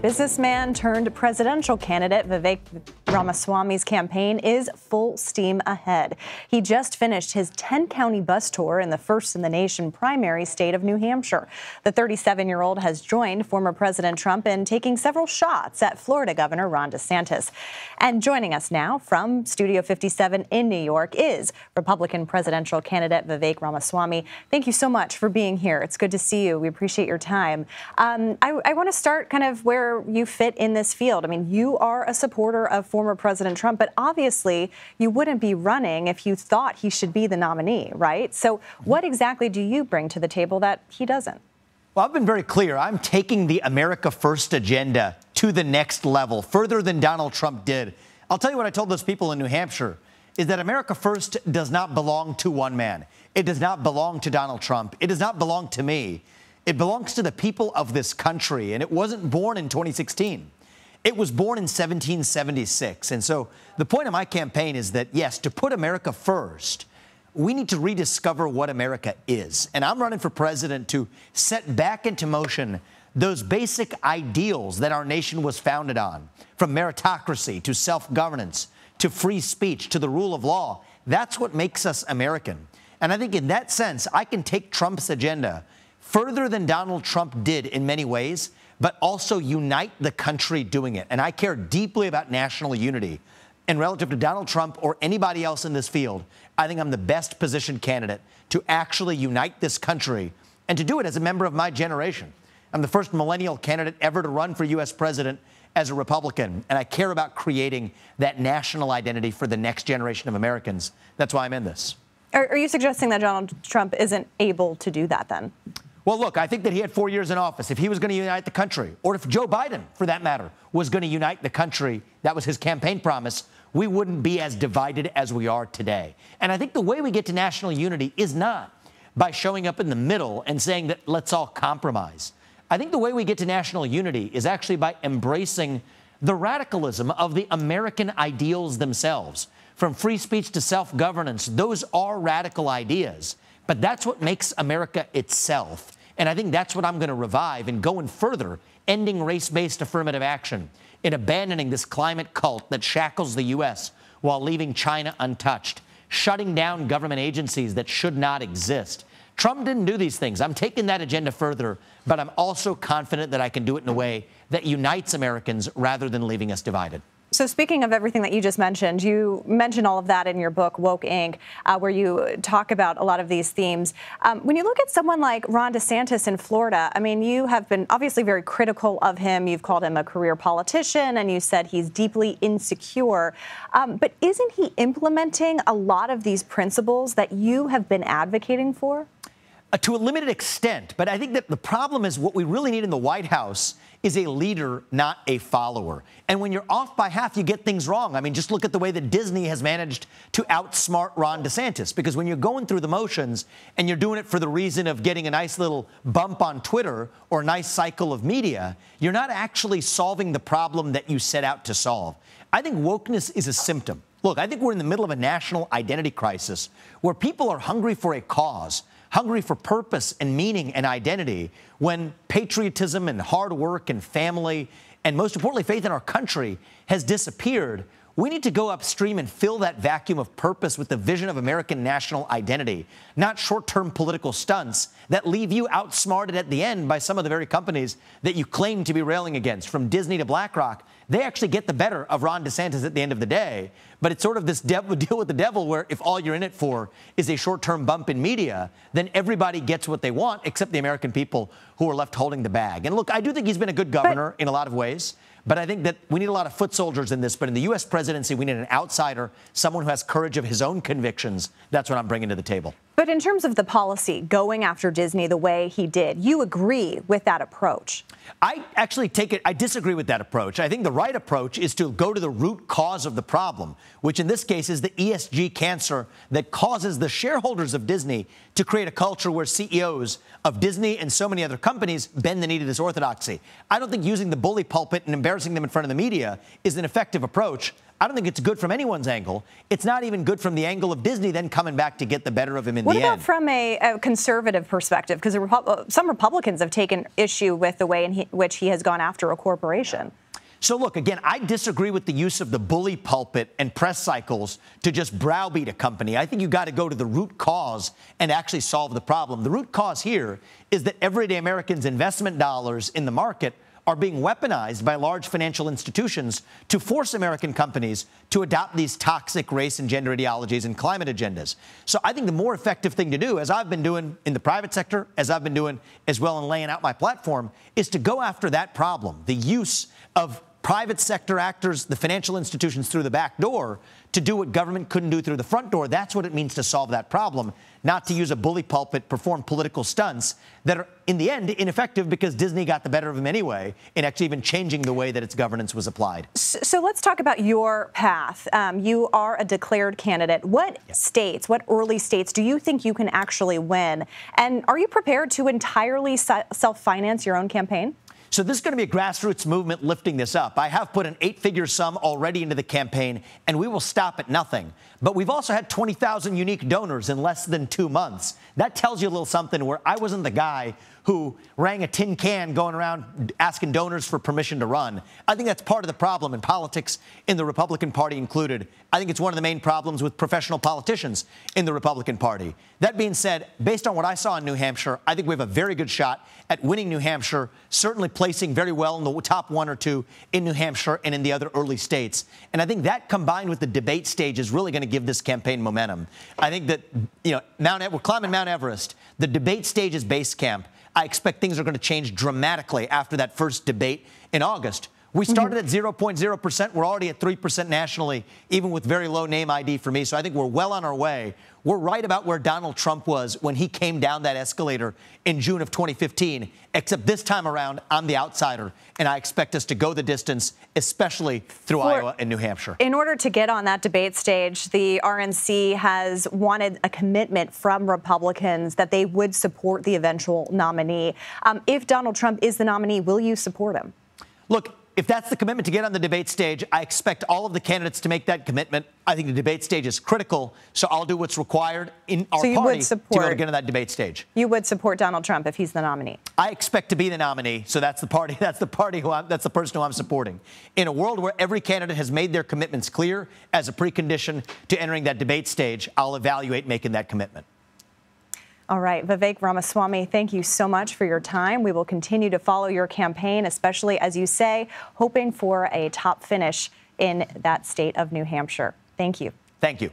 Businessman turned presidential candidate Vivek Ramaswamy's campaign is full steam ahead. He just finished his 10-county bus tour in the first-in-the-nation primary state of New Hampshire. The 37-year-old has joined former President Trump in taking several shots at Florida Governor Ron DeSantis. And joining us now from Studio 57 in New York is Republican presidential candidate Vivek Ramaswamy. Thank you so much for being here. It's good to see you. We appreciate your time. I want to start kind of where you fit in this field. I mean, you are a supporter of former President Trump, but obviously you wouldn't be running if you thought he should be the nominee, right? So what exactly do you bring to the table that he doesn't? Well, I've been very clear. I'm taking the America First agenda to the next level, further than Donald Trump did. I'll tell you what I told those people in New Hampshire, is that America First does not belong to one man. It does not belong to Donald Trump. It does not belong to me. It belongs to the people of this country, and it wasn't born in 2016. It was born in 1776. And so the point of my campaign is that, yes, to put America first, we need to rediscover what America is. And I'm running for president to set back into motion those basic ideals that our nation was founded on, from meritocracy to self-governance to free speech to the rule of law. That's what makes us American. And I think in that sense, I can take Trump's agenda further than Donald Trump did in many ways, but also unite the country doing it. And I care deeply about national unity. And relative to Donald Trump or anybody else in this field, I think I'm the best positioned candidate to actually unite this country and to do it as a member of my generation. I'm the first millennial candidate ever to run for U.S. president as a Republican, and I care about creating that national identity for the next generation of Americans. That's why I'm in this. Are you suggesting that Donald Trump isn't able to do that then? Well, look, I think that he had 4 years in office. If he was going to unite the country, or if Joe Biden, for that matter, was going to unite the country, that was his campaign promise, we wouldn't be as divided as we are today. And I think the way we get to national unity is not by showing up in the middle and saying that let's all compromise. I think the way we get to national unity is actually by embracing the radicalism of the American ideals themselves. From free speech to self-governance, those are radical ideas. But that's what makes America itself. And I think that's what I'm going to revive and going further, ending race-based affirmative action and abandoning this climate cult that shackles the U.S. while leaving China untouched, shutting down government agencies that should not exist. Trump didn't do these things. I'm taking that agenda further, but I'm also confident that I can do it in a way that unites Americans rather than leaving us divided. So speaking of everything that you mentioned all of that in your book, Woke Inc., where you talk about a lot of these themes. When you look at someone like Ron DeSantis in Florida, I mean, you have been obviously very critical of him. You've called him a career politician, and you said he's deeply insecure. But isn't he implementing a lot of these principles that you have been advocating for? To a limited extent. But I think that the problem is what we really need in the White House is a leader, not a follower. And when you're off by half, you get things wrong. I mean, just look at the way that Disney has managed to outsmart Ron DeSantis. Because when you're going through the motions and you're doing it for the reason of getting a nice little bump on Twitter or a nice cycle of media, you're not actually solving the problem that you set out to solve. I think wokeness is a symptom. Look, I think we're in the middle of a national identity crisis where people are hungry for a cause, hungry for purpose and meaning and identity, when patriotism and hard work and family and, most importantly, faith in our country has disappeared. We need to go upstream and fill that vacuum of purpose with the vision of American national identity, not short-term political stunts that leave you outsmarted at the end by some of the very companies that you claim to be railing against, from Disney to BlackRock. They actually get the better of Ron DeSantis at the end of the day. But it's sort of this deal with the devil where if all you're in it for is a short-term bump in media, then everybody gets what they want except the American people who are left holding the bag. And look, I do think he's been a good governor in a lot of ways. But I think that we need a lot of foot soldiers in this. But in the U.S. presidency, we need an outsider, someone who has courage of his own convictions. That's what I'm bringing to the table. But in terms of the policy, going after Disney the way he did, you agree with that approach? I actually I disagree with that approach. I think the right approach is to go to the root cause of the problem, which in this case is the ESG cancer that causes the shareholders of Disney to create a culture where CEOs of Disney and so many other companies bend the knee to this orthodoxy. I don't think using the bully pulpit and embarrassing them in front of the media is an effective approach. I don't think it's good from anyone's angle. It's not even good from the angle of Disney then coming back to get the better of him in the end. What about from a conservative perspective? Because some Republicans have taken issue with the way in which he has gone after a corporation. So, look, again, I disagree with the use of the bully pulpit and press cycles to just browbeat a company. I think you got to go to the root cause and actually solve the problem. The root cause here is that everyday Americans' investment dollars in the market are being weaponized by large financial institutions to force American companies to adopt these toxic race and gender ideologies and climate agendas. So I think the more effective thing to do, as I've been doing in the private sector, as I've been doing as well in laying out my platform, is to go after that problem, the use of private sector actors, the financial institutions through the back door to do what government couldn't do through the front door. That's what it means to solve that problem, not to use a bully pulpit, perform political stunts that are, in the end, ineffective because Disney got the better of him anyway in actually even changing the way that its governance was applied. So let's talk about your path. You are a declared candidate. What states, what early states do you think you can actually win? And are you prepared to entirely self-finance your own campaign? So this is going to be a grassroots movement lifting this up. I have put an 8-figure sum already into the campaign, and we will stop at nothing. But we've also had 20,000 unique donors in less than 2 months. That tells you a little something where I wasn't the guy who rang a tin can going around asking donors for permission to run. I think that's part of the problem in politics, in the Republican Party included. I think it's one of the main problems with professional politicians in the Republican Party. That being said, based on what I saw in New Hampshire, I think we have a very good shot at winning New Hampshire, certainly placing very well in the top 1 or 2 in New Hampshire and in the other early states. And I think that combined with the debate stage is really going to give this campaign momentum. I think that, we're climbing Mount Everest. The debate stage is base camp. I expect things are going to change dramatically after that first debate in August. We started at 0.0%. We're already at 3% nationally, even with very low name ID for me. So I think we're well on our way. We're right about where Donald Trump was when he came down that escalator in June of 2015, except this time around, I'm the outsider, and I expect us to go the distance, especially through Iowa and New Hampshire. In order to get on that debate stage, the RNC has wanted a commitment from Republicans that they would support the eventual nominee. If Donald Trump is the nominee, will you support him? Look, if that's the commitment to get on the debate stage, I expect all of the candidates to make that commitment. I think the debate stage is critical, so I'll do what's required in our party to be able to get on that debate stage. You would support Donald Trump if he's the nominee? I expect to be the nominee, so that's the party. That's the person who I'm supporting. In a world where every candidate has made their commitments clear as a precondition to entering that debate stage, I'll evaluate making that commitment. All right, Vivek Ramaswamy, thank you so much for your time. We will continue to follow your campaign, especially, as you say, hoping for a top finish in that state of New Hampshire. Thank you. Thank you.